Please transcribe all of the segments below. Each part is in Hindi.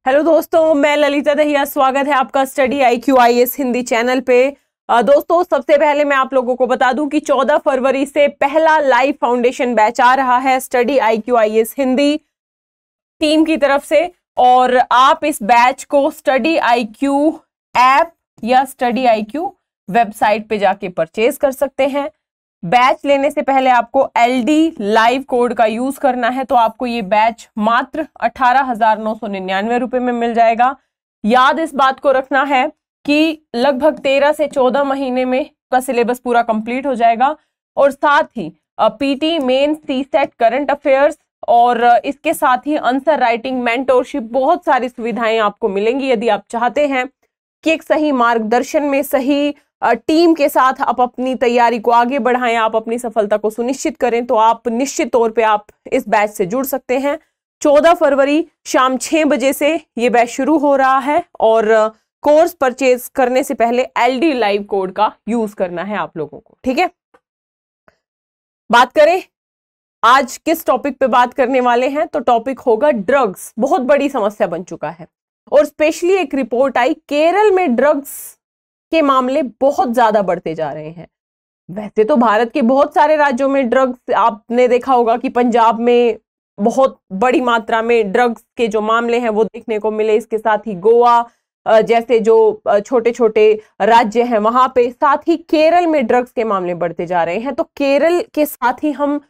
हेलो दोस्तों, मैं ललिता दहिया। स्वागत है आपका study IQ IAS Hindi channel पे। दोस्तों, सबसे पहले मैं आप लोगों को बता दूं कि 14 फरवरी से पहला लाइव फाउंडेशन बैच आ रहा है study IQ IAS Hindi team की तरफ से, और आप इस बैच को स्टडी IQ ऐप या स्टडी IQ वेबसाइट पे जाके परचेज कर सकते हैं। बैच लेने से पहले आपको LD लाइव कोड का यूज करना है, तो आपको ये बैच मात्र 18,999 रुपए में मिल जाएगा। याद इस बात को रखना है कि लगभग 13 से 14 महीने में का सिलेबस पूरा कंप्लीट हो जाएगा, और साथ ही PT main CSET current affairs और इसके साथ ही आंसर राइटिंग, मेंटोरशिप, बहुत सारी सुविधाएं आपको मिलेंगी। यदि आप चाहते हैं कि एक सही मार्गदर्शन में सही टीम के साथ आप अपनी तैयारी को आगे बढ़ाएं, आप अपनी सफलता को सुनिश्चित करें, तो आप निश्चित तौर पे आप इस बैच से जुड़ सकते हैं। 14 फरवरी शाम 6 बजे से ये बैच शुरू हो रहा है, और कोर्स परचेज करने से पहले LD लाइव कोड का यूज करना है आप लोगों को। ठीक है, बात करें आज किस टॉपिक पे बात करने वाले हैं, तो टॉपिक होगा ड्रग्स। बहुत बड़ी समस्या बन चुका है, और स्पेशली एक रिपोर्ट आई केरल में ड्रग्स के मामले बहुत ज्यादा बढ़ते जा रहे हैं। वैसे तो भारत के बहुत सारे राज्यों में ड्रग्स, आपने देखा होगा कि पंजाब में बहुत बड़ी मात्रा में ड्रग्स के जो मामले हैं वो देखने को मिले। इसके साथ ही गोवा जैसे जो छोटे छोटे राज्य हैं वहां पे, साथ ही केरल में ड्रग्स के मामले बढ़ते जा रहे हैं। तो केरल के साथ ही हम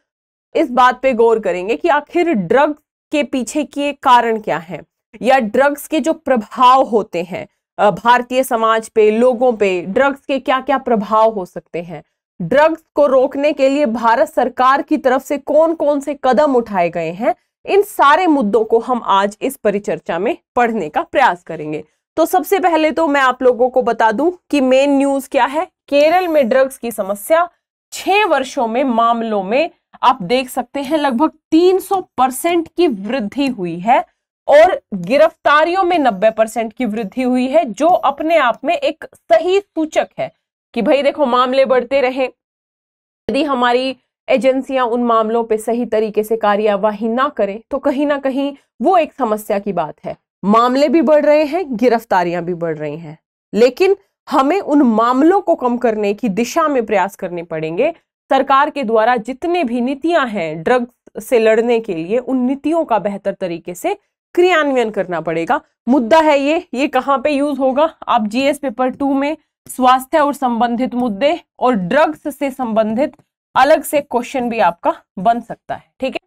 इस बात पे गौर करेंगे कि आखिर ड्रग्स के पीछे के कारण क्या है, या ड्रग्स के जो प्रभाव होते हैं भारतीय समाज पे, लोगों पे, ड्रग्स के क्या क्या प्रभाव हो सकते हैं, ड्रग्स को रोकने के लिए भारत सरकार की तरफ से कौन कौन से कदम उठाए गए हैं। इन सारे मुद्दों को हम आज इस परिचर्चा में पढ़ने का प्रयास करेंगे। तो सबसे पहले तो मैं आप लोगों को बता दूं कि मेन न्यूज क्या है। केरल में ड्रग्स की समस्या 6 वर्षों में मामलों में आप देख सकते हैं लगभग 300% की वृद्धि हुई है, और गिरफ्तारियों में 90% की वृद्धि हुई है, जो अपने आप में एक सही सूचक है कि भाई देखो, मामले बढ़ते रहे, यदि हमारी एजेंसियां उन मामलों पे सही तरीके से कार्यवाही ना करें तो कहीं ना कहीं वो एक समस्या की बात है। मामले भी बढ़ रहे हैं, गिरफ्तारियां भी बढ़ रही हैं, लेकिन हमें उन मामलों को कम करने की दिशा में प्रयास करने पड़ेंगे। सरकार के द्वारा जितने भी नीतियां हैं ड्रग्स से लड़ने के लिए, उन नीतियों का बेहतर तरीके से क्रियान्वयन करना पड़ेगा। मुद्दा है ये कहां पे यूज होगा? आप GS पेपर 2 में स्वास्थ्य और संबंधित मुद्दे और ड्रग्स से संबंधित अलग से क्वेश्चन भी आपका बन सकता है। ठीक है,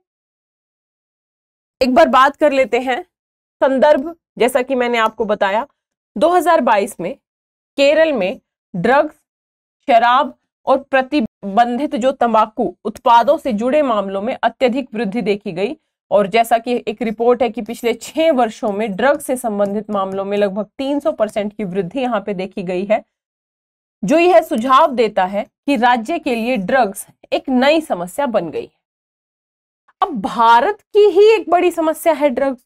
एक बार बात कर लेते हैं संदर्भ। जैसा कि मैंने आपको बताया, 2022 में केरल में ड्रग्स, शराब और प्रतिबंधित जो तंबाकू उत्पादों से जुड़े मामलों में अत्यधिक वृद्धि देखी गई। और जैसा कि एक रिपोर्ट है कि पिछले 6 वर्षों में ड्रग्स से संबंधित मामलों में लगभग 300% की वृद्धि यहां पे देखी गई है, जो यह सुझाव देता है कि राज्य के लिए ड्रग्स एक नई समस्या बन गई है। अब भारत की ही एक बड़ी समस्या है ड्रग्स,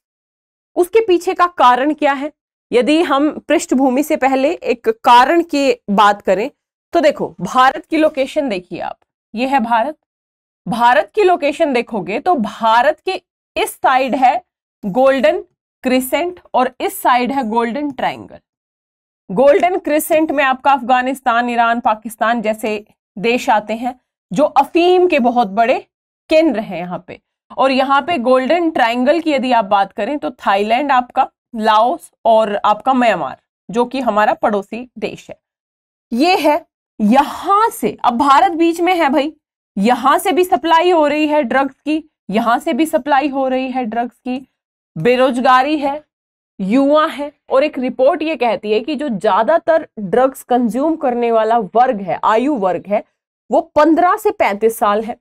उसके पीछे का कारण क्या है? यदि हम पृष्ठभूमि से पहले एक कारण की बात करें तो देखो, भारत की लोकेशन देखिए आप, ये है भारत। भारत की लोकेशन देखोगे तो भारत के इस साइड है गोल्डन क्रिसेंट और इस साइड है गोल्डन ट्रायंगल। गोल्डन क्रिसेंट में आपका अफगानिस्तान, ईरान, पाकिस्तान जैसे देश आते हैं, जो अफीम के बहुत बड़े केंद्र हैं यहाँ पे। और यहाँ पे गोल्डन ट्रायंगल की यदि आप बात करें तो थाईलैंड आपका, लाओस और आपका म्यांमार, जो कि हमारा पड़ोसी देश है। ये है, यहां से अब भारत बीच में है भाई, यहां से भी सप्लाई हो रही है ड्रग्स की, यहां से भी सप्लाई हो रही है ड्रग्स की। बेरोजगारी है, युवा है, और एक रिपोर्ट ये कहती है कि जो ज्यादातर ड्रग्स कंज्यूम करने वाला वर्ग है, आयु वर्ग है, वो 15 से 35 साल है।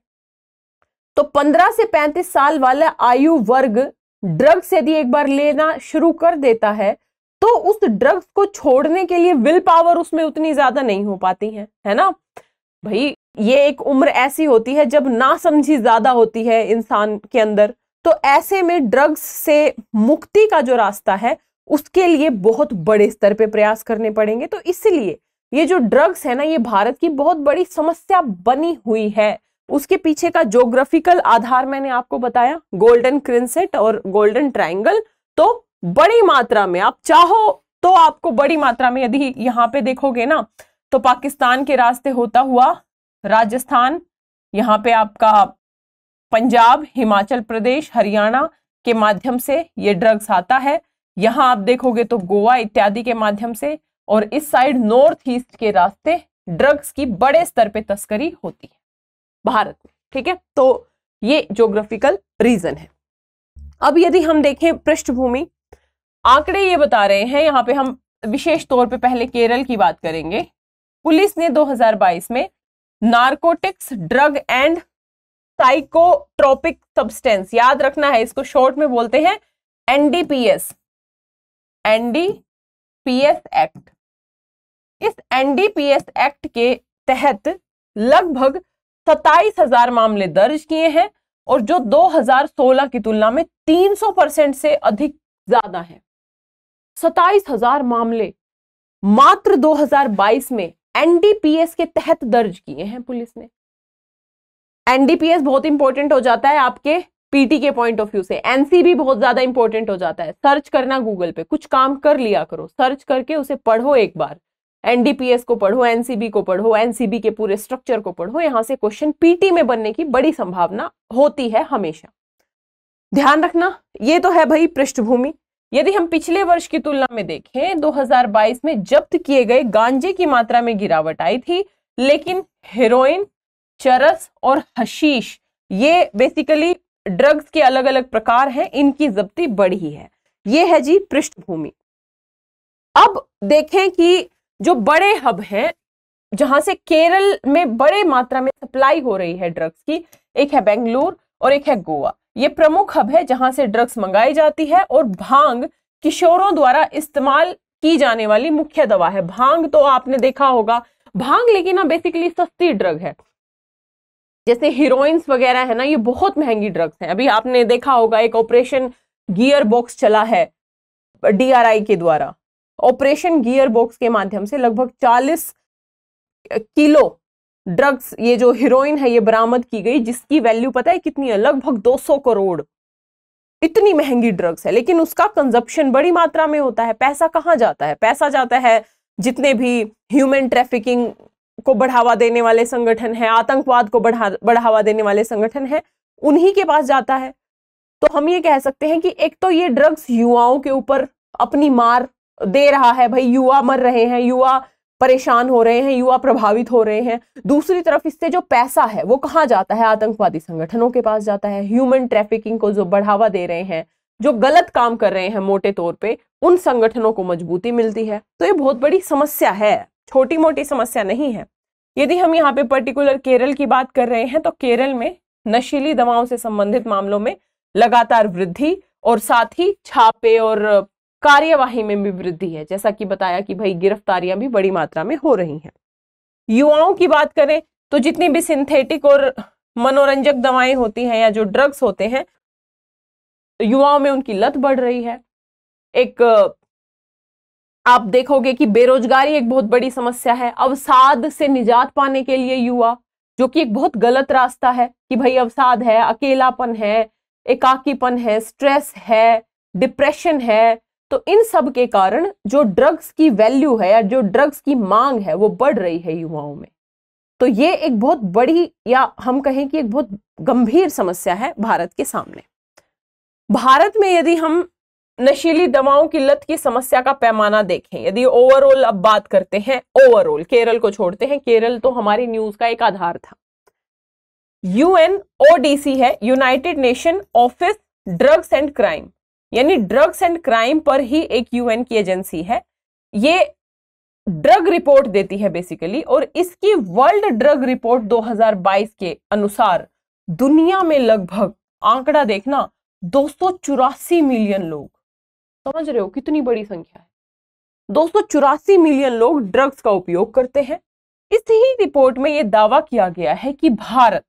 तो 15 से 35 साल वाला आयु वर्ग ड्रग्स यदि एक बार लेना शुरू कर देता है तो उस ड्रग्स को छोड़ने के लिए विल पावर उसमें उतनी ज्यादा नहीं हो पाती है ना भाई। ये एक उम्र ऐसी होती है जब नासमझी ज्यादा होती है इंसान के अंदर, तो ऐसे में ड्रग्स से मुक्ति का जो रास्ता है उसके लिए बहुत बड़े स्तर पे प्रयास करने पड़ेंगे। तो इसलिए ये जो ड्रग्स है ना, ये भारत की बहुत बड़ी समस्या बनी हुई है। उसके पीछे का ज्योग्राफिकल आधार मैंने आपको बताया, गोल्डन क्रिसेंट और गोल्डन ट्रायंगल। तो बड़ी मात्रा में, आप चाहो तो आपको बड़ी मात्रा में, यदि यहां पे देखोगे ना तो पाकिस्तान के रास्ते होता हुआ राजस्थान, यहाँ पे आपका पंजाब, हिमाचल प्रदेश, हरियाणा के माध्यम से ये ड्रग्स आता है। यहां आप देखोगे तो गोवा इत्यादि के माध्यम से, और इस साइड नॉर्थ ईस्ट के रास्ते ड्रग्स की बड़े स्तर पे तस्करी होती है भारत में। ठीक है, तो ये ज्योग्राफिकल रीजन है। अब यदि हम देखें पृष्ठभूमि, आंकड़े ये बता रहे हैं, यहां पे हम विशेष तौर पे पहले केरल की बात करेंगे। पुलिस ने 2022 में narcotics, drug and psychotropic substance, याद रखना है इसको, शॉर्ट में बोलते हैं एनडीपीएस, एनडीपीएस एक्ट। इस एनडीपीएस एक्ट के तहत लगभग 27,000 मामले दर्ज किए हैं, और जो 2016 की तुलना में 300% से अधिक ज्यादा है। 27,000 मामले मात्र 2022 में एनडीपीएस के तहत दर्ज किए हैं पुलिस ने। एनडीपीएस बहुत इंपॉर्टेंट हो जाता है आपके पीटी के पॉइंट ऑफ व्यू से, एनसीबी बहुत ज्यादा इंपॉर्टेंट हो जाता है। सर्च करना गूगल पे, कुछ काम कर लिया करो, सर्च करके उसे पढ़ो एक बार, एनडीपीएस को पढ़ो, एनसीबी को पढ़ो, एनसीबी के पूरे स्ट्रक्चर को पढ़ो। यहां से क्वेश्चन पीटी में बनने की बड़ी संभावना होती है हमेशा, ध्यान रखना। ये तो है भाई पृष्ठभूमि। यदि हम पिछले वर्ष की तुलना में देखें, 2022 में जब्त किए गए गांजे की मात्रा में गिरावट आई थी, लेकिन हेरोइन, चरस और हशीश, ये बेसिकली ड्रग्स के अलग अलग प्रकार हैं, इनकी जब्ती बढ़ी है। ये है जी पृष्ठभूमि। अब देखें कि जो बड़े हब हैं जहां से केरल में बड़े मात्रा में सप्लाई हो रही है ड्रग्स की, एक है बेंगलुरु और एक है गोवा। ये प्रमुख हब है जहां से ड्रग्स मंगाई जाती है, और भांग किशोरों द्वारा इस्तेमाल की जाने वाली मुख्य दवा है। भांग तो आपने देखा होगा, भांग लेकिन ना बेसिकली सस्ती ड्रग है, जैसे हीरोइंस वगैरह है ना, ये बहुत महंगी ड्रग्स हैं। अभी आपने देखा होगा एक ऑपरेशन गियर बॉक्स चला है डीआरआई के द्वारा, ऑपरेशन गियर बॉक्स के माध्यम से लगभग 40 किलो ड्रग्स, ये जो हीरोइन है, ये बरामद की गई, जिसकी वैल्यू पता है कितनी है? लगभग 200 करोड़। इतनी महंगी ड्रग्स है, लेकिन उसका कंजप्शन बड़ी मात्रा में होता है। पैसा कहाँ जाता है? पैसा जाता है जितने भी ह्यूमन ट्रैफिकिंग को बढ़ावा देने वाले संगठन हैं, आतंकवाद को बढ़ावा देने वाले संगठन हैं, उन्हीं के पास जाता है। तो हम ये कह सकते हैं कि एक तो ये ड्रग्स युवाओं के ऊपर अपनी मार दे रहा है, भाई युवा मर रहे हैं, युवा परेशान हो रहे हैं, युवा प्रभावित हो रहे हैं। दूसरी तरफ इससे जो पैसा है वो कहाँ जाता है? आतंकवादी संगठनों के पास जाता है। ह्यूमन ट्रैफिकिंग को जो बढ़ावा दे रहे हैं, जो गलत काम कर रहे हैं मोटे तौर पे, उन संगठनों को मजबूती मिलती है। तो ये बहुत बड़ी समस्या है, छोटी मोटी समस्या नहीं है। यदि हम यहाँ पे पर्टिकुलर केरल की बात कर रहे हैं, तो केरल में नशीली दवाओं से संबंधित मामलों में लगातार वृद्धि, और साथ ही छापे और कार्यवाही में भी वृद्धि है। जैसा कि बताया कि भाई गिरफ्तारियां भी बड़ी मात्रा में हो रही हैं। युवाओं की बात करें तो जितनी भी सिंथेटिक और मनोरंजक दवाएं होती हैं या जो ड्रग्स होते हैं, युवाओं में उनकी लत बढ़ रही है। एक आप देखोगे कि बेरोजगारी एक बहुत बड़ी समस्या है। अवसाद से निजात पाने के लिए युवा, जो कि एक बहुत गलत रास्ता है कि भाई अवसाद है, अकेलापन है, एकाकीपन है, स्ट्रेस है, डिप्रेशन है, तो इन सब के कारण जो ड्रग्स की वैल्यू है या जो ड्रग्स की मांग है वो बढ़ रही है युवाओं में। तो ये एक बहुत बड़ी, या हम कहें कि एक बहुत गंभीर समस्या है भारत के सामने। भारत में यदि हम नशीली दवाओं की लत की समस्या का पैमाना देखें, यदि ओवरऑल अब बात करते हैं, ओवरऑल केरल को छोड़ते हैं, केरल तो हमारी न्यूज का एक आधार था। यूएनओडीसी है, United nation office drugs and crime, यानी ड्रग्स एंड क्राइम पर ही एक यूएन की एजेंसी है। ये ड्रग रिपोर्ट देती है बेसिकली, और इसकी वर्ल्ड ड्रग रिपोर्ट 2022 के अनुसार दुनिया में लगभग, आंकड़ा देखना, 284 मिलियन लोग, समझ रहे हो कितनी बड़ी संख्या है? 284 मिलियन लोग ड्रग्स का उपयोग करते हैं। इस ही रिपोर्ट में यह दावा किया गया है कि भारत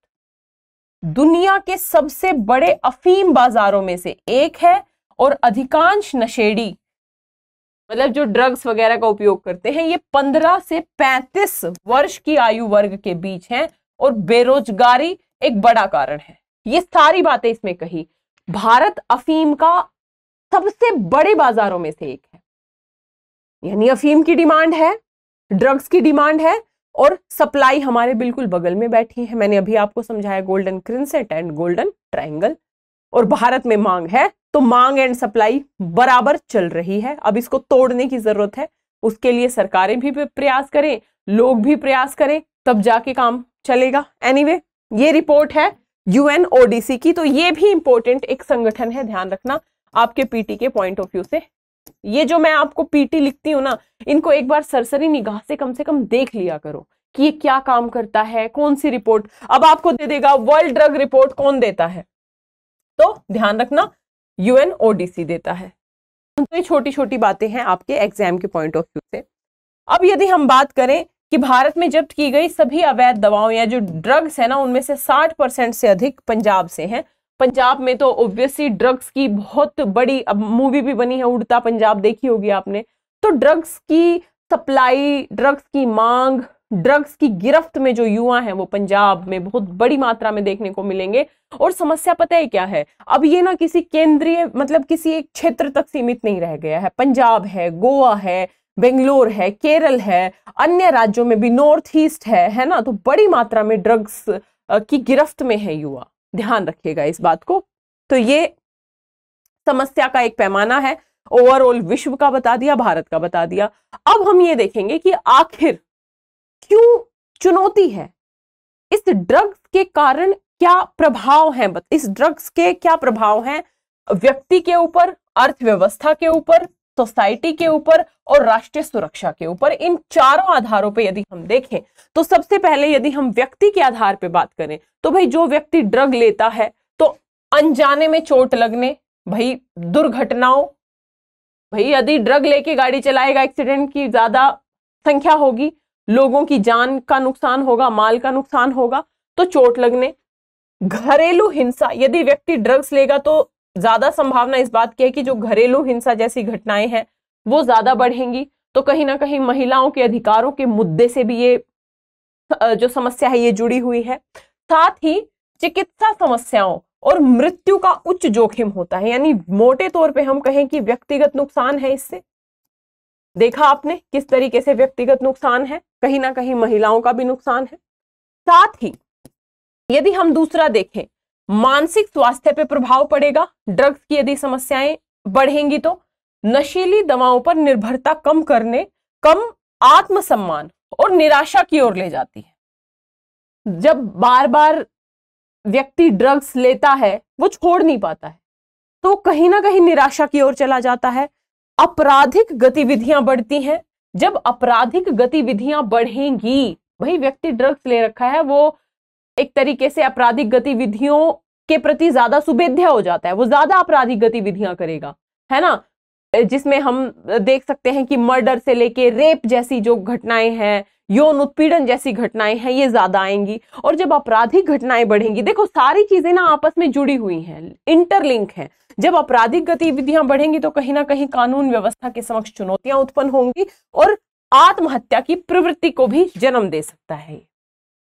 दुनिया के सबसे बड़े अफीम बाजारों में से एक है, और अधिकांश नशेड़ी, मतलब जो ड्रग्स वगैरह का उपयोग करते हैं, ये 15 से 35 वर्ष की आयु वर्ग के बीच हैं, और बेरोजगारी एक बड़ा कारण है। ये सारी बातें इसमें कही। भारत अफीम का सबसे बड़े बाजारों में से एक है। यानी अफीम की डिमांड है, ड्रग्स की डिमांड है, और सप्लाई हमारे बिल्कुल बगल में बैठी है। मैंने अभी आपको समझाया गोल्डन क्रिंसेट एंड गोल्डन ट्रायंगल। और भारत में मांग है, तो मांग एंड सप्लाई बराबर चल रही है। अब इसको तोड़ने की जरूरत है, उसके लिए सरकारें भी प्रयास करें, लोग भी प्रयास करें, तब जाके काम चलेगा। एनीवे, ये रिपोर्ट है यूएनओडीसी की, तो ये भी इंपॉर्टेंट एक संगठन है, ध्यान रखना आपके पीटी के पॉइंट ऑफ व्यू से। ये जो मैं आपको पीटी लिखती हूं ना, इनको एक बार सरसरी निगाह से कम देख लिया करो कि ये क्या काम करता है, कौन सी रिपोर्ट। अब आपको दे देगा वर्ल्ड ड्रग रिपोर्ट, कौन देता है? तो ध्यान रखना यूएनओडीसी देता है। तो ये छोटी छोटी बातें हैं आपके एग्जाम के पॉइंट ऑफ व्यू से। अब यदि हम बात करें कि भारत में जब्त की गई सभी अवैध दवाओं या जो ड्रग्स है ना, उनमें से 60% से अधिक पंजाब से हैं। पंजाब में तो ऑब्वियसली ड्रग्स की बहुत बड़ी, अब मूवी भी बनी है उड़ता पंजाब, देखी होगी आपने। तो ड्रग्स की सप्लाई, ड्रग्स की मांग, ड्रग्स की गिरफ्त में जो युवा हैं वो पंजाब में बहुत बड़ी मात्रा में देखने को मिलेंगे। और समस्या पता है क्या है, अब ये ना किसी केंद्रीय मतलब किसी एक क्षेत्र तक सीमित नहीं रह गया है। पंजाब है, गोवा है, बेंगलोर है, केरल है, अन्य राज्यों में भी, नॉर्थ ईस्ट है ना। तो बड़ी मात्रा में ड्रग्स की गिरफ्त में है युवा, ध्यान रखिएगा इस बात को। तो ये समस्या का एक पैमाना है, ओवरऑल विश्व का बता दिया, भारत का बता दिया। अब हम ये देखेंगे कि आखिर क्यों चुनौती है, इस ड्रग्स के कारण क्या प्रभाव हैं, इस ड्रग्स के क्या प्रभाव हैं व्यक्ति के ऊपर, अर्थव्यवस्था के ऊपर, सोसाइटी के ऊपर और राष्ट्रीय सुरक्षा के ऊपर। इन चारों आधारों पे यदि हम देखें तो सबसे पहले यदि हम व्यक्ति के आधार पे बात करें तो भाई जो व्यक्ति ड्रग लेता है तो अनजाने में चोट लगने, भाई दुर्घटनाओं, भाई यदि ड्रग लेके गाड़ी चलाएगा एक्सीडेंट की ज्यादा संख्या होगी, लोगों की जान का नुकसान होगा, माल का नुकसान होगा, तो चोट लगने। घरेलू हिंसा, यदि व्यक्ति ड्रग्स लेगा तो ज्यादा संभावना इस बात की है कि जो घरेलू हिंसा जैसी घटनाएं हैं वो ज्यादा बढ़ेंगी। तो कहीं ना कहीं महिलाओं के अधिकारों के मुद्दे से भी ये जो समस्या है ये जुड़ी हुई है। साथ ही चिकित्सा समस्याओं और मृत्यु का उच्च जोखिम होता है। यानी मोटे तौर पे हम कहें कि व्यक्तिगत नुकसान है, इससे देखा आपने किस तरीके से व्यक्तिगत नुकसान है, कहीं ना कहीं महिलाओं का भी नुकसान है। साथ ही यदि हम दूसरा देखें, मानसिक स्वास्थ्य पे प्रभाव पड़ेगा। ड्रग्स की यदि समस्याएं बढ़ेंगी तो नशीली दवाओं पर निर्भरता कम करने, कम आत्मसम्मान और निराशा की ओर ले जाती है। जब बार बार व्यक्ति ड्रग्स लेता है वो छोड़ नहीं पाता है, तो कहीं ना कहीं निराशा की ओर चला जाता है। आपराधिक गतिविधियां बढ़ती हैं। जब आपराधिक गतिविधियां बढ़ेंगी, भाई व्यक्ति ड्रग्स ले रखा है, वो एक तरीके से आपराधिक गतिविधियों के प्रति ज्यादा सुबेध्य हो जाता है, वो ज्यादा आपराधिक गतिविधियां करेगा, है ना। जिसमें हम देख सकते हैं कि मर्डर से लेके रेप जैसी जो घटनाएं हैं, यौन उत्पीड़न जैसी घटनाएं हैं, ये ज्यादा आएंगी। और जब आपराधिक घटनाएं बढ़ेंगी, देखो सारी चीजें ना आपस में जुड़ी हुई हैं, इंटरलिंक हैं। जब आपराधिक गतिविधियां बढ़ेंगी तो कहीं ना कहीं कानून व्यवस्था के समक्ष चुनौतियां उत्पन्न होंगी और आत्महत्या की प्रवृत्ति को भी जन्म दे सकता है।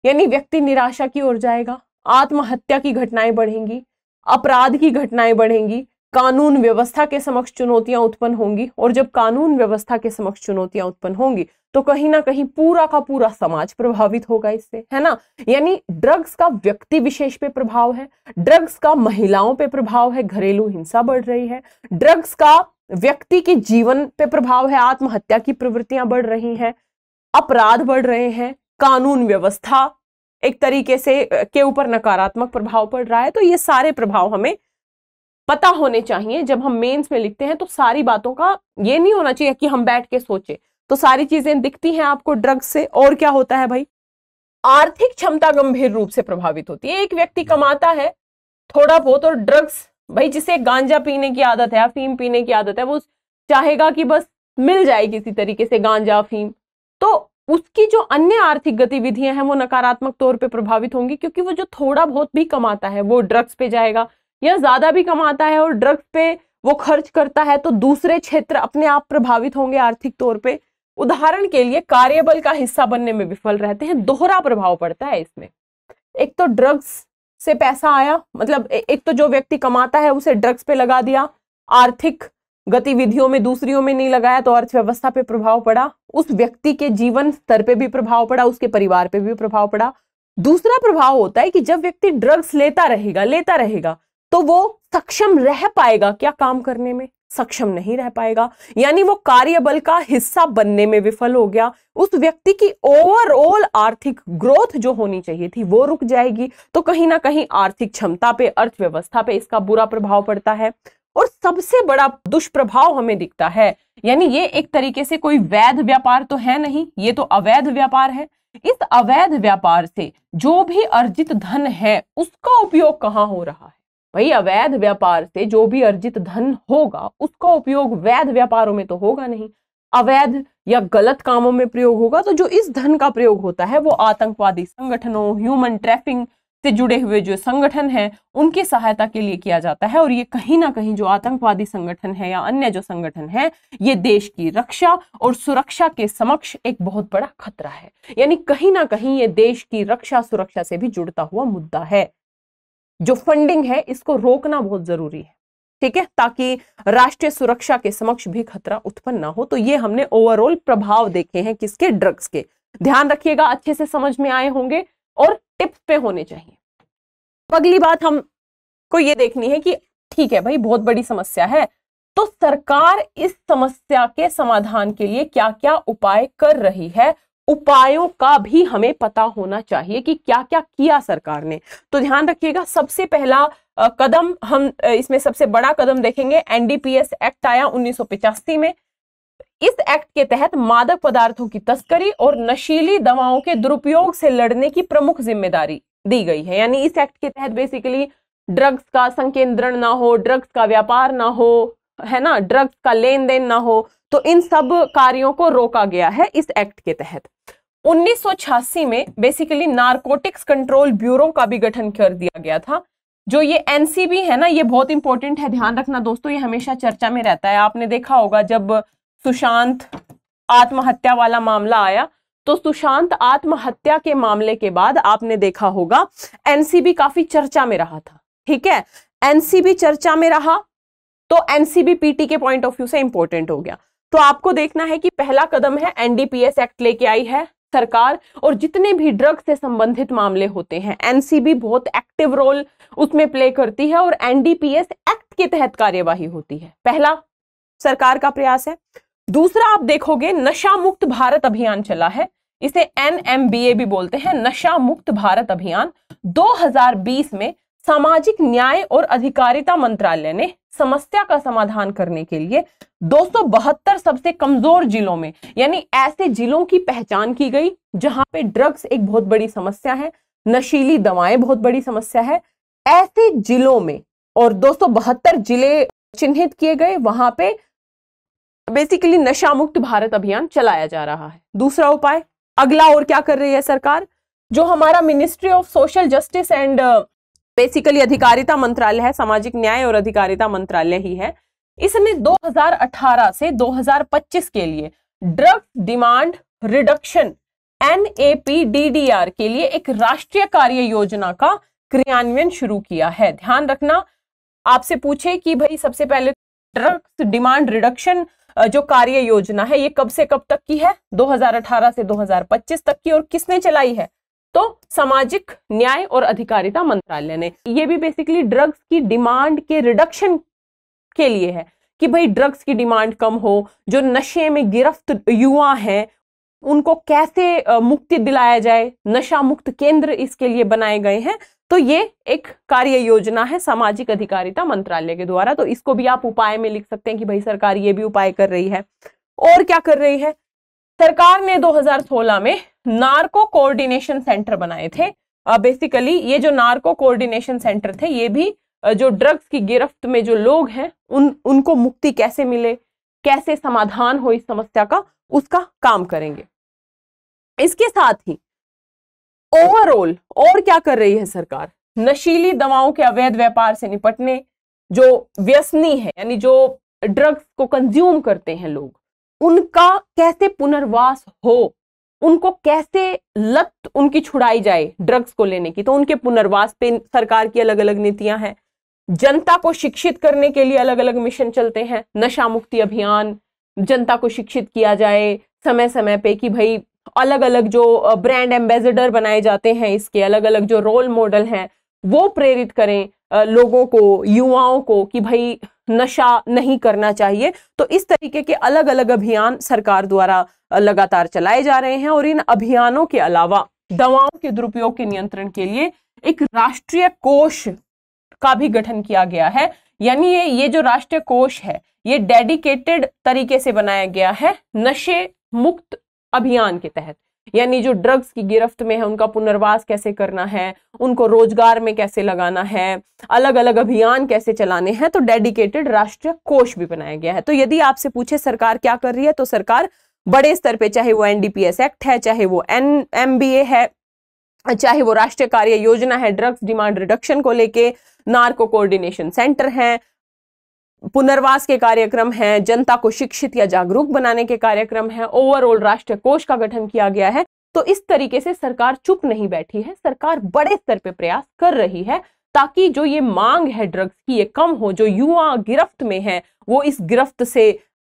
यानी व्यक्ति निराशा की ओर जाएगा, आत्महत्या की घटनाएं बढ़ेंगी, अपराध की घटनाएं बढ़ेंगी, कानून व्यवस्था के समक्ष चुनौतियां उत्पन्न होंगी। और जब कानून व्यवस्था के समक्ष चुनौतियां उत्पन्न होंगी तो कहीं ना कहीं पूरा का पूरा समाज प्रभावित होगा इससे, है ना। यानी ड्रग्स का व्यक्ति विशेष पे प्रभाव है, ड्रग्स का महिलाओं पे प्रभाव है, घरेलू हिंसा बढ़ रही है, ड्रग्स का व्यक्ति के जीवन पे प्रभाव है, आत्महत्या की प्रवृत्तियां बढ़ रही हैं, अपराध बढ़ रहे हैं, कानून व्यवस्था एक तरीके से के ऊपर नकारात्मक प्रभाव पड़ रहा है। तो ये सारे प्रभाव हमें पता होने चाहिए जब हम मेंस में लिखते हैं। तो सारी बातों का ये नहीं होना चाहिए कि हम बैठ के सोचे, तो सारी चीजें दिखती हैं आपको ड्रग्स से। और क्या होता है भाई, आर्थिक क्षमता गंभीर रूप से प्रभावित होती है। एक व्यक्ति कमाता है थोड़ा बहुत और ड्रग्स, भाई जिसे गांजा पीने की आदत है, अफीम पीने की आदत है, वो चाहेगा कि बस मिल जाए किसी तरीके से गांजा अफीम, तो उसकी जो अन्य आर्थिक गतिविधियां हैं वो नकारात्मक तौर पे प्रभावित होंगी। क्योंकि वो जो थोड़ा बहुत भी कमाता है वो ड्रग्स पे जाएगा, या ज्यादा भी कमाता है और ड्रग्स पे वो खर्च करता है तो दूसरे क्षेत्र अपने आप प्रभावित होंगे आर्थिक तौर पे। उदाहरण के लिए कार्यबल का हिस्सा बनने में विफल रहते हैं, दोहरा प्रभाव पड़ता है इसमें। एक तो ड्रग्स से पैसा आया, मतलब एक तो जो व्यक्ति कमाता है उसे ड्रग्स पे लगा दिया, आर्थिक गतिविधियों में दूसरियों में नहीं लगाया तो अर्थव्यवस्था पे प्रभाव पड़ा, उस व्यक्ति के जीवन स्तर पे भी प्रभाव पड़ा, उसके परिवार पे भी प्रभाव पड़ा। दूसरा प्रभाव होता है कि जब व्यक्ति ड्रग्स लेता रहेगा तो वो सक्षम रह पाएगा क्या काम करने में? सक्षम नहीं रह पाएगा, यानी वो कार्यबल का हिस्सा बनने में विफल हो गया। उस व्यक्ति की ओवरऑल आर्थिक ग्रोथ जो होनी चाहिए थी वो रुक जाएगी। तो कहीं ना कहीं आर्थिक क्षमता पे, अर्थव्यवस्था पे इसका बुरा प्रभाव पड़ता है। और सबसे बड़ा दुष्प्रभाव हमें दिखता है, यानी ये एक तरीके से कोई वैध व्यापार तो है नहीं, ये तो अवैध व्यापार है। इस अवैध व्यापार से जो भी अर्जित धन है उसका उपयोग कहाँ हो रहा है? भाई अवैध व्यापार से जो भी अर्जित धन होगा उसका उपयोग वैध व्यापारों में तो होगा नहीं, अवैध या गलत कामों में प्रयोग होगा। तो जो इस धन का प्रयोग होता है वो आतंकवादी संगठनों, ह्यूमन ट्रैफिकिंग से जुड़े हुए जो संगठन हैं उनकी सहायता के लिए किया जाता है। और ये कहीं ना कहीं जो आतंकवादी संगठन है या अन्य जो संगठन है ये देश की रक्षा और सुरक्षा के समक्ष एक बहुत बड़ा खतरा है, यानी कहीं ना कहीं ये देश की रक्षा सुरक्षा से भी जुड़ता हुआ मुद्दा है। जो फंडिंग है इसको रोकना बहुत जरूरी है, ठीक है, ताकि राष्ट्रीय सुरक्षा के समक्ष भी खतरा उत्पन्न ना हो। तो ये हमने ओवरऑल प्रभाव देखे हैं किसके? ड्रग्स के। ध्यान रखिएगा, अच्छे से समझ में आए होंगे और टिप्स पे होने चाहिए। अगली बात हमको ये देखनी है कि ठीक है भाई बहुत बड़ी समस्या है, तो सरकार इस समस्या के समाधान के लिए क्या क्या उपाय कर रही है, उपायों का भी हमें पता होना चाहिए कि क्या क्या किया सरकार ने। तो ध्यान रखिएगा, सबसे पहला कदम हम इसमें सबसे बड़ा कदम देखेंगे, एनडीपीएस एक्ट आया 1985 में। इस एक्ट के तहत मादक पदार्थों की तस्करी और नशीली दवाओं के दुरुपयोग से लड़ने की प्रमुख जिम्मेदारी दी गई है। यानी इस एक्ट के तहत बेसिकली ड्रग्स का संकेंद्रण ना हो, ड्रग्स का व्यापार ना हो, है ना, ड्रग्स का लेन देन ना हो, तो इन सब कार्यों को रोका गया है इस एक्ट के तहत। 1986 में बेसिकली नारकोटिक्स कंट्रोल ब्यूरो का भी गठन कर दिया गया था। जो ये एनसीबी है ना, ये बहुत इंपॉर्टेंट है, ध्यान रखना दोस्तों, ये हमेशा चर्चा में रहता है। आपने देखा होगा जब सुशांत आत्महत्या वाला मामला आया तो सुशांत आत्महत्या के मामले के बाद आपने देखा होगा एनसीबी काफी चर्चा में रहा था, ठीक है। एनसीबी चर्चा में रहा तो एनसीबी पीटी के पॉइंट ऑफ व्यू से इंपॉर्टेंट हो गया। तो आपको देखना है कि पहला कदम है एनडीपीएस एक्ट लेके आई है सरकार, और जितने भी ड्रग से संबंधित मामले होते हैं एनसीबी बहुत एक्टिव रोल उसमें प्ले करती है और एनडीपीएस एक्ट के तहत कार्यवाही होती है। पहला सरकार का प्रयास है। दूसरा आप देखोगे नशा मुक्त भारत अभियान चला है, इसे एनएमबीए भी बोलते हैं, नशा मुक्त भारत अभियान। 2020 में सामाजिक न्याय और अधिकारिता मंत्रालय ने समस्या का समाधान करने के लिए 272 सबसे कमजोर जिलों में, यानी ऐसे जिलों की पहचान की गई जहां पे ड्रग्स एक बहुत बड़ी समस्या है, नशीली दवाएं बहुत बड़ी समस्या है, ऐसे जिलों में, और 272 जिले चिन्हित किए गए, वहां पे बेसिकली नशा मुक्त भारत अभियान चलाया जा रहा है। दूसरा उपाय, अगला और क्या कर रही है सरकार, जो हमारा ministry of social justice and basically अधिकारिता मंत्रालय है, सामाजिक न्याय और अधिकारिता मंत्रालय ही है, इसने 2018 से 2025 के लिए ड्रग्स डिमांड रिडक्शन NAPDDR के लिए एक राष्ट्रीय कार्य योजना का क्रियान्वयन शुरू किया है। ध्यान रखना, आपसे पूछे कि भाई सबसे पहले ड्रग्स डिमांड रिडक्शन जो कार्य योजना है ये कब से कब तक की है? 2018 से 2025 तक की, और किसने चलाई है? तो सामाजिक न्याय और अधिकारिता मंत्रालय ने। ये भी बेसिकली ड्रग्स की डिमांड के रिडक्शन के लिए है कि भाई ड्रग्स की डिमांड कम हो, जो नशे में गिरफ्त युवा हैं उनको कैसे मुक्ति दिलाया जाए, नशा मुक्त केंद्र इसके लिए बनाए गए हैं। तो ये एक कार्य योजना है सामाजिक अधिकारिता मंत्रालय के द्वारा, तो इसको भी आप उपाय में लिख सकते हैं कि भाई सरकार ये भी उपाय कर रही है। और क्या कर रही है सरकार ने? 2016 में नार्को कोऑर्डिनेशन सेंटर बनाए थे। बेसिकली ये जो नार्को कोऑर्डिनेशन सेंटर थे ये भी जो ड्रग्स की गिरफ्त में जो लोग हैं उनको मुक्ति कैसे मिले, कैसे समाधान हो इस समस्या का, उसका काम करेंगे। इसके साथ ही ओवरऑल और क्या कर रही है सरकार? नशीली दवाओं के अवैध व्यापार से निपटने, जो व्यसनी है यानी जो ड्रग्स को कंज्यूम करते हैं लोग, उनका कैसे पुनर्वास हो, उनको कैसे लत उनकी छुड़ाई जाए ड्रग्स को लेने की, तो उनके पुनर्वास पे सरकार की अलग अलग नीतियां हैं। जनता को शिक्षित करने के लिए अलग अलग मिशन चलते हैं, नशा मुक्ति अभियान, जनता को शिक्षित किया जाए समय समय पे कि भाई अलग अलग जो ब्रांड एम्बेसडर बनाए जाते हैं, इसके अलग अलग जो रोल मॉडल हैं वो प्रेरित करें लोगों को, युवाओं को कि भाई नशा नहीं करना चाहिए। तो इस तरीके के अलग अलग अभियान सरकार द्वारा लगातार चलाए जा रहे हैं। और इन अभियानों के अलावा दवाओं के दुरुपयोग के नियंत्रण के लिए एक राष्ट्रीय कोष का भी गठन किया गया है। यानी ये जो राष्ट्रीय कोष है ये डेडिकेटेड तरीके से बनाया गया है नशे मुक्त अभियान के तहत। यानी जो ड्रग्स की गिरफ्त में है उनका पुनर्वास कैसे करना है, उनको रोजगार में कैसे लगाना है, अलग अलग अभियान कैसे चलाने हैं, तो डेडिकेटेड राष्ट्रीय कोष भी बनाया गया है। तो यदि आपसे पूछे सरकार क्या कर रही है, तो सरकार बड़े स्तर पे, चाहे वो एनडीपीएस एक्ट है, चाहे वो एनएमबीए है, चाहे वो राष्ट्रीय कार्य योजना है ड्रग्स डिमांड रिडक्शन को लेके, नार्को कोऑर्डिनेशन सेंटर है, पुनर्वास के कार्यक्रम हैं, जनता को शिक्षित या जागरूक बनाने के कार्यक्रम हैं, ओवरऑल राष्ट्रीय कोष का गठन किया गया है। तो इस तरीके से सरकार चुप नहीं बैठी है, सरकार बड़े स्तर पे प्रयास कर रही है ताकि जो ये मांग है ड्रग्स की ये कम हो, जो युवा गिरफ्त में है वो इस गिरफ्त से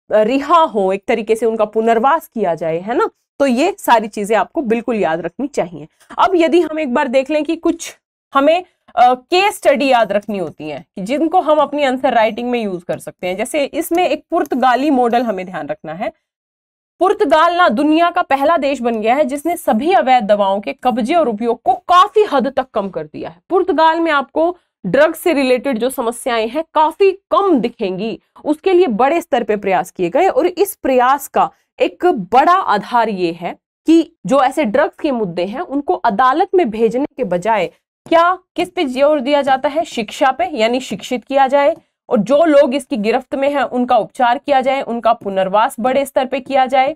रिहा हो, एक तरीके से उनका पुनर्वास किया जाए, है ना। तो ये सारी चीजें आपको बिल्कुल याद रखनी चाहिए। अब यदि हम एक बार देख लें कि कुछ हमें केस स्टडी याद रखनी होती है कि जिनको हम अपनी आंसर राइटिंग में यूज कर सकते हैं। जैसे इसमें एक पुर्तगाली मॉडल हमें ध्यान रखना है। पुर्तगाल ना दुनिया का पहला देश बन गया है जिसने सभी अवैध दवाओं के कब्जे और उपयोग को काफी हद तक कम कर दिया है। पुर्तगाल में आपको ड्रग्स से रिलेटेड जो समस्याएं हैं काफी कम दिखेंगी, उसके लिए बड़े स्तर पे प्रयास किए गए। और इस प्रयास का एक बड़ा आधार ये है कि जो ऐसे ड्रग्स के मुद्दे हैं उनको अदालत में भेजने के बजाय क्या किस पे जोर दिया जाता है, शिक्षा पे, यानी शिक्षित किया जाए, और जो लोग इसकी गिरफ्त में हैं उनका उपचार किया जाए, उनका पुनर्वास बड़े स्तर पे किया जाए।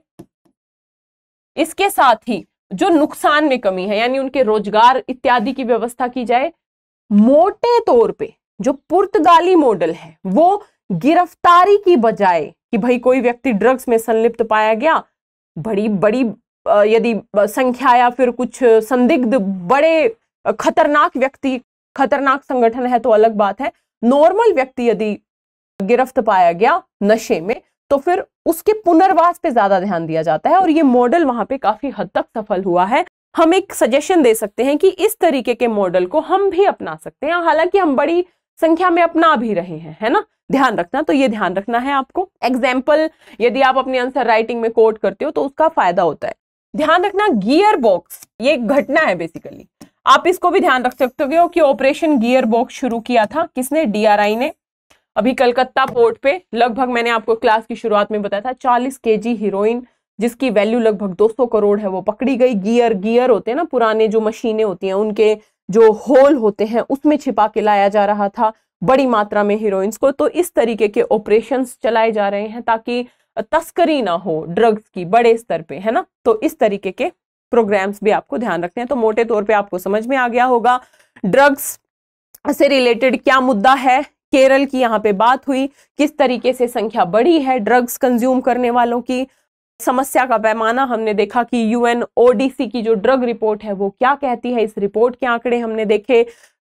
इसके साथ ही जो नुकसान में कमी है यानी उनके रोजगार इत्यादि की व्यवस्था की जाए। मोटे तौर पे जो पुर्तगाली मॉडल है वो गिरफ्तारी की बजाय कि भाई कोई व्यक्ति ड्रग्स में संलिप्त पाया गया, बड़ी बड़ी यदि संख्या या फिर कुछ संदिग्ध बड़े खतरनाक व्यक्ति, खतरनाक संगठन है तो अलग बात है। नॉर्मल व्यक्ति यदि गिरफ्त पाया गया नशे में तो फिर उसके पुनर्वास पे ज्यादा ध्यान दिया जाता है और ये मॉडल वहां पे काफी हद तक सफल हुआ है। हम एक सजेशन दे सकते हैं कि इस तरीके के मॉडल को हम भी अपना सकते हैं, हालांकि हम बड़ी संख्या में अपना भी रहे हैं, है ना। ध्यान रखना, तो ये ध्यान रखना है आपको। एग्जाम्पल यदि आप अपनी आंसर राइटिंग में कोट करते हो तो उसका फायदा होता है। ध्यान रखना, गियर बॉक्स ये एक घटना है बेसिकली। आप इसको भी ध्यान रख सकते हो कि ऑपरेशन गियर बॉक्स शुरू किया था किसने, डीआरआई ने। अभी कलकत्ता पोर्ट पे लगभग, मैंने आपको क्लास की शुरुआत में बताया था, 40 केजी हीरोइन जिसकी वैल्यू लगभग 200 करोड़ है वो पकड़ी गई। गियर होते हैं ना, पुराने जो मशीनें होती हैं उनके जो होल होते हैं उसमें छिपा के लाया जा रहा था बड़ी मात्रा में हीरोइंस को। तो इस तरीके के ऑपरेशंस चलाए जा रहे हैं ताकि तस्करी ना हो ड्रग्स की बड़े स्तर पे, है ना। तो इस तरीके के प्रोग्राम्स भी आपको ध्यान रखते हैं। तो मोटे तौर पे आपको समझ में आ गया होगा ड्रग्स से रिलेटेड क्या मुद्दा है। केरल की यहाँ पे बात हुई, किस तरीके से संख्या बढ़ी है ड्रग्स कंज्यूम करने वालों की, समस्या का पैमाना हमने देखा कि यूएनओडीसी की जो ड्रग रिपोर्ट है वो क्या कहती है, इस रिपोर्ट के आंकड़े हमने देखे,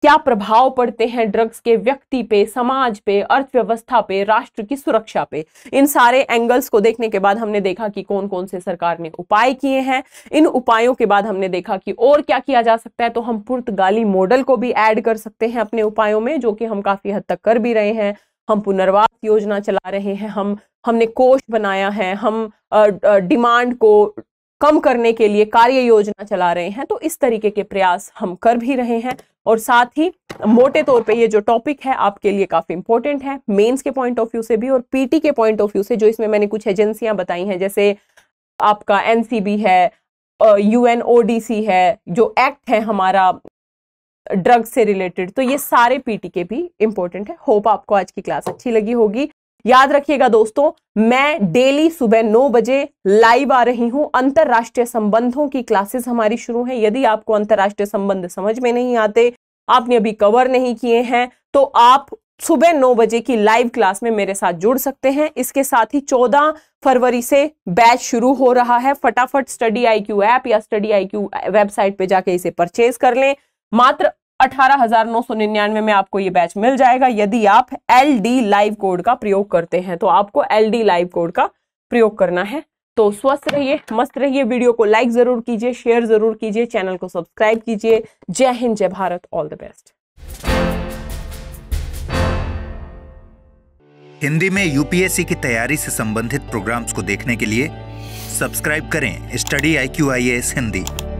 क्या प्रभाव पड़ते हैं ड्रग्स के व्यक्ति पे, समाज पे, अर्थव्यवस्था पे, राष्ट्र की सुरक्षा पे। इन सारे एंगल्स को देखने के बाद हमने देखा कि कौन कौन से सरकार ने उपाय किए हैं। इन उपायों के बाद हमने देखा कि और क्या किया जा सकता है। तो हम पुर्तगाली मॉडल को भी ऐड कर सकते हैं अपने उपायों में, जो कि हम काफी हद तक कर भी रहे हैं। हम पुनर्वास योजना चला रहे हैं, हमने कोष बनाया है, हम डिमांड को कम करने के लिए कार्य योजना चला रहे हैं। तो इस तरीके के प्रयास हम कर भी रहे हैं। और साथ ही मोटे तौर पे ये जो टॉपिक है आपके लिए काफी इंपॉर्टेंट है, मेंस के पॉइंट ऑफ व्यू से भी और पीटी के पॉइंट ऑफ व्यू से। जो इसमें मैंने कुछ एजेंसियां बताई हैं, जैसे आपका एनसीबी है, यूएनओडीसी है, जो एक्ट है हमारा ड्रग्स से रिलेटेड, तो ये सारे पीटी के भी इंपॉर्टेंट है। होप आपको आज की क्लास अच्छी लगी होगी। याद रखिएगा दोस्तों, मैं डेली सुबह 9 बजे लाइव आ रही हूं। अंतरराष्ट्रीय संबंधों की क्लासेस हमारी शुरू हैं। यदि आपको अंतरराष्ट्रीय संबंध समझ में नहीं आते, आपने अभी कवर नहीं किए हैं, तो आप सुबह 9 बजे की लाइव क्लास में मेरे साथ जुड़ सकते हैं। इसके साथ ही 14 फरवरी से बैच शुरू हो रहा है। फटाफट स्टडी IQ ऐप या स्टडी IQ वेबसाइट पे जाके इसे परचेज कर लें। मात्र 18,999 में आपको ये बैच मिल जाएगा यदि आप LD लाइव कोड का प्रयोग करते हैं। तो आपको LD लाइव कोड का प्रयोग करना है। तो स्वस्थ रहिए, मस्त रहिए। वीडियो को लाइक जरूर कीजिए, शेयर जरूर कीजिए, चैनल को सब्सक्राइब कीजिए। जय हिंद, जय Bharat, all the best. Hindi में यूपीएससी की तैयारी से संबंधित प्रोग्राम्स को देखने के लिए सब्सक्राइब करें स्टडी IQ IAS हिंदी।